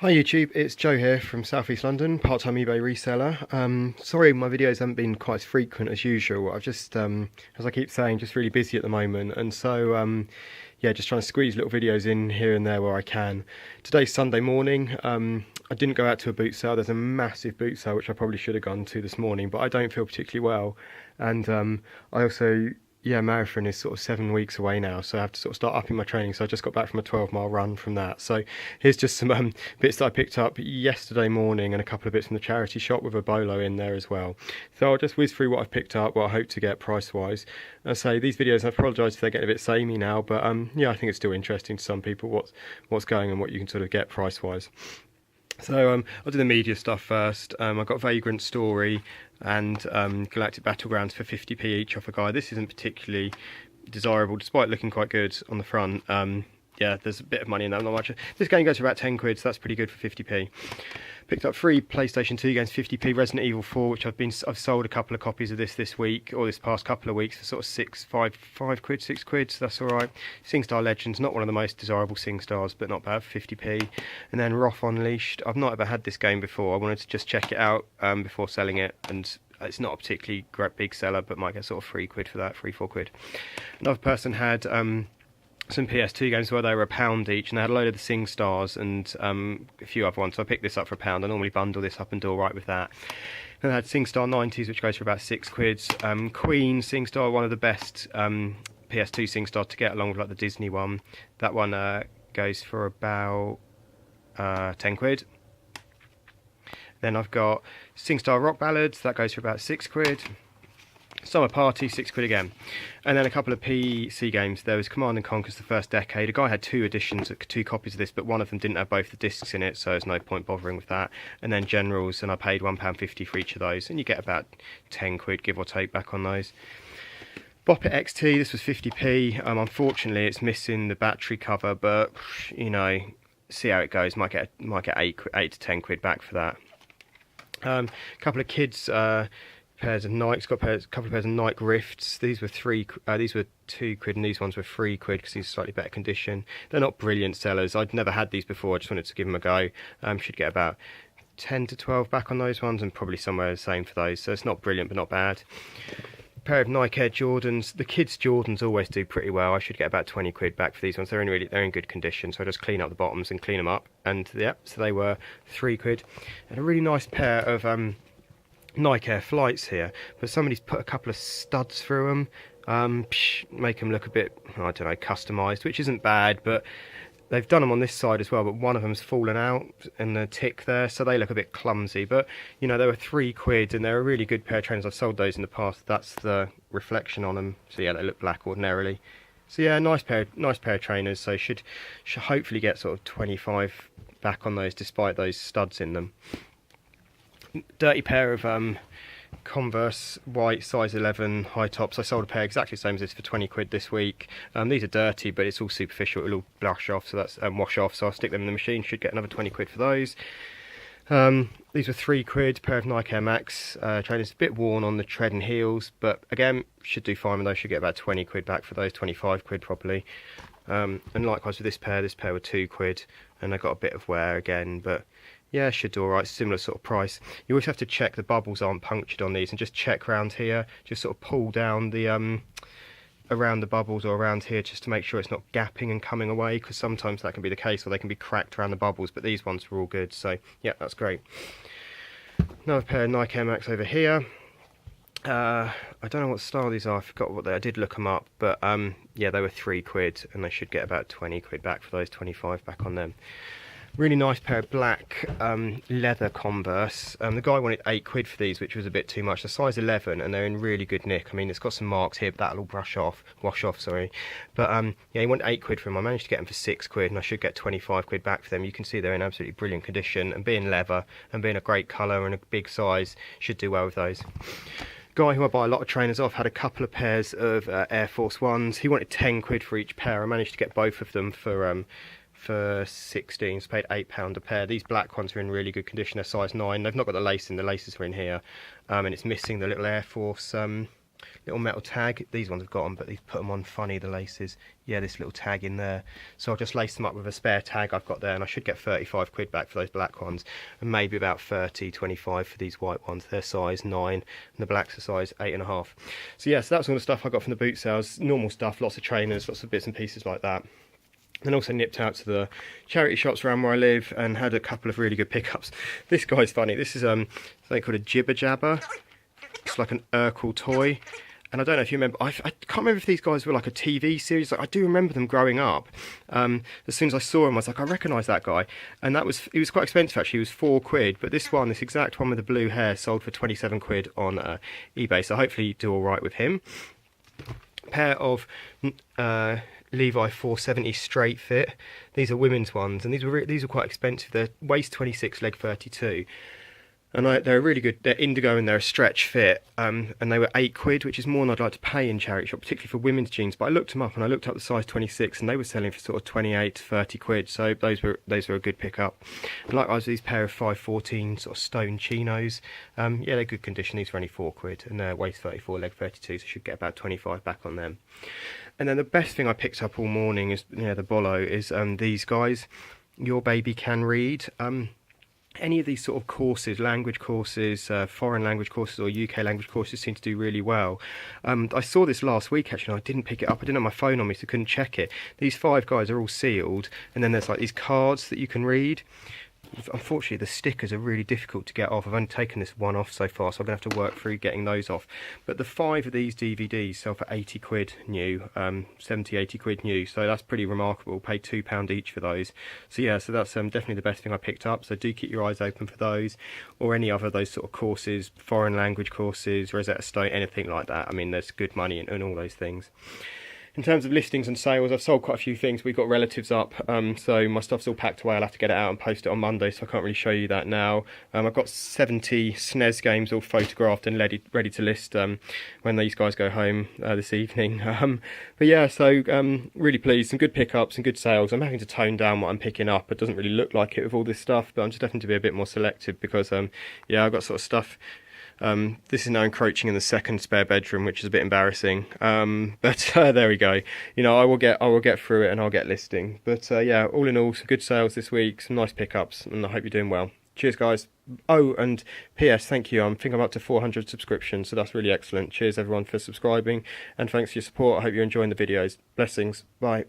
Hi YouTube, it's Joe here from South East London, part-time eBay reseller. Sorry my videos haven't been quite as frequent as usual. I've just, as I keep saying, just really busy at the moment, and so yeah, just trying to squeeze little videos in here and there where I can. Today's Sunday morning. I didn't go out to a boot sale. There's a massive boot sale which I probably should have gone to this morning, but I don't feel particularly well, and I also, yeah, marathon is sort of 7 weeks away now, so I have to sort of start upping my training. So I just got back from a 12-mile run from that. So here's just some bits that I picked up yesterday morning, and a couple of bits from the charity shop with a bolo in there as well. So I'll just whiz through what I've picked up, what I hope to get price-wise. I say these videos, I apologise if they get a bit samey now, but yeah, I think it's still interesting to some people what's going and what you can sort of get price-wise. So I'll do the media stuff first. I've got Vagrant Story and Galactic Battlegrounds for 50p each off a guy. This isn't particularly desirable, despite looking quite good on the front. Yeah, there's a bit of money in that, not much. This game goes for about 10 quid, so that's pretty good for 50p. Picked up 3 PlayStation 2 games, 50p. Resident Evil 4, which I've sold a couple of copies of this week, or this past couple of weeks, for sort of 5 quid, 6 quid, so that's alright. SingStar Legends, not one of the most desirable SingStars, but not bad, 50p. And then Roth Unleashed. I've not ever had this game before. I wanted to just check it out before selling it, and it's not a particularly great big seller, but might get sort of 3 quid for that, 3-4 quid. Another person had some PS2 games where they were £1 each, and they had a load of the SingStars and a few other ones, so I picked this up for £1. I normally bundle this up and do alright with that. And I had SingStar 90s, which goes for about 6 quid. Queen SingStar, one of the best PS2 SingStar to get, along with like the Disney one. That one goes for about 10 quid. Then I've got SingStar Rock Ballads, that goes for about 6 quid. Summer Party, 6 quid again. And then a couple of PC games. There was Command & Conquer's The First Decade. A guy had 2 editions, 2 copies of this, but one of them didn't have both the discs in it, so there's no point bothering with that. And then Generals, and I paid £1.50 for each of those, and you get about 10 quid, give or take, back on those. Bop It XT, this was 50p. Unfortunately, it's missing the battery cover, but, you know, see how it goes. Might get 8 to 10 quid back for that. Couple of kids pairs of Nikes, got a couple of pairs of Nike Rifts. These were 2 quid, and these ones were 3 quid because these are slightly better condition. They're not brilliant sellers. I'd never had these before. I just wanted to give them a go. Should get about 10 to 12 back on those ones, and probably somewhere the same for those. So it's not brilliant, but not bad. A pair of Nike Air Jordans. The kids' Jordans always do pretty well. I should get about 20 quid back for these ones. They're in good condition, so I just clean up the bottoms and clean them up. And yeah, so they were 3 quid. And a really nice pair of Nike Air Flights here, but somebody's put a couple of studs through them, make them look a bit, I don't know, customised, which isn't bad, but they've done them on this side as well, but one of them's fallen out in the tick there, so they look a bit clumsy. But you know, they were 3 quid, and they're a really good pair of trainers. I've sold those in the past. That's the reflection on them, so yeah, they look black ordinarily. So yeah, nice pair of trainers. So should hopefully get sort of 25 back on those, despite those studs in them. Dirty pair of Converse white size 11 high tops. I sold a pair exactly the same as this for 20 quid this week. These are dirty, but it's all superficial. It'll all blush off, so that's wash off. So I'll stick them in the machine. Should get another 20 quid for those. These were 3 quid. Pair of Nike Air Max trainers, a bit worn on the tread and heels, but again, should do fine with those. Should get about 20 quid back for those, 25 quid probably. And likewise with this pair were 2 quid, and I got a bit of wear again, but yeah, should do alright, similar sort of price. You always have to check the bubbles aren't punctured on these, and just check around here, just sort of pull down the around the bubbles or around here, just to make sure it's not gapping and coming away, because sometimes that can be the case, or they can be cracked around the bubbles, but these ones were all good, so yeah, that's great. Another pair of Nike Air Max over here. I don't know what style these are, I forgot what they are. I did look them up, but yeah, they were 3 quid, and they should get about 20 quid back for those, 25 back on them. Really nice pair of black leather Converse. The guy wanted 8 quid for these, which was a bit too much. They're size 11, and they're in really good nick. I mean, it's got some marks here, but that'll all wash off, sorry. But yeah, he wanted 8 quid for them. I managed to get them for 6 quid, and I should get 25 quid back for them. You can see they're in absolutely brilliant condition, and being leather, and being a great colour and a big size, should do well with those. Guy who I buy a lot of trainers off had a couple of pairs of Air Force Ones. He wanted 10 quid for each pair. I managed to get both of them for 16, so paid £8 a pair. These black ones are in really good condition. They're size 9. They've not got the lace in. The laces are in here, and it's missing the little Air Force little metal tag. These ones have got them, but they've put them on funny, the laces. Yeah, this little tag in there. So I'll just lace them up with a spare tag I've got there, and I should get 35 quid back for those black ones, and maybe about 30, 25 for these white ones. They're size 9, and the blacks are size 8.5. So yeah, so that's all the stuff I got from the boot sales. Normal stuff, lots of trainers, lots of bits and pieces like that. Then also nipped out to the charity shops around where I live and had a couple of really good pickups. This guy's funny. This is something called a jibber jabber. It's like an Urkel toy. And I don't know if you remember, I can't remember if these guys were like a TV series. Like, I do remember them growing up. As soon as I saw him, I was like, I recognise that guy. And he was quite expensive actually. He was 4 quid. But this exact one with the blue hair, sold for 27 quid on eBay. So hopefully you do all right with him. Pair of Levi 470 straight fit. These are women's ones, and these were quite expensive. They're waist 26, leg 32. And they're really good. They're indigo and they're a stretch fit, and they were 8 quid, which is more than I'd like to pay in charity shop, particularly for women's jeans. But I looked them up, and I looked up the size 26, and they were selling for sort of 28 to 30 quid. So those were a good pickup. And likewise, these pair of 514 sort of stone chinos. Yeah, they're good condition. These are only 4 quid, and they're waist 34, leg 32, so I should get about 25 back on them. And then the best thing I picked up all morning is the Bolo is these guys. Your Baby Can Read. Any of these sort of courses, language courses, foreign language courses or UK language courses seem to do really well. I saw this last week actually, and I didn't pick it up. I didn't have my phone on me, so I couldn't check it. These 5 guys are all sealed, and then there's like these cards that you can read. Unfortunately, the stickers are really difficult to get off. I've only taken this one off so far, so I'm going to have to work through getting those off. But the 5 of these DVDs sell for 80 quid new, 70, 80 quid new, so that's pretty remarkable. Paid £2 each for those. So yeah, so that's definitely the best thing I picked up. So do keep your eyes open for those, or any other of those sort of courses, foreign language courses, Rosetta Stone, anything like that. I mean, there's good money in all those things. In terms of listings and sales, I've sold quite a few things. We've got relatives up, so my stuff's all packed away. I'll have to get it out and post it on Monday, so I can't really show you that now. I've got 70 SNES games all photographed and ready to list when these guys go home this evening. But yeah, so really pleased. Some good pickups and good sales. I'm having to tone down what I'm picking up. It doesn't really look like it with all this stuff, but I'm just having to be a bit more selective because, yeah, I've got sort of stuff. This is now encroaching in the second spare bedroom, which is a bit embarrassing. But there we go. I will get through it and I'll get listing. But yeah, all in all, some good sales this week, some nice pickups, and I hope you're doing well. Cheers, guys. Oh, and P.S. thank you. I think I'm up to 400 subscriptions, so that's really excellent. Cheers, everyone, for subscribing, and thanks for your support. I hope you're enjoying the videos. Blessings. Bye.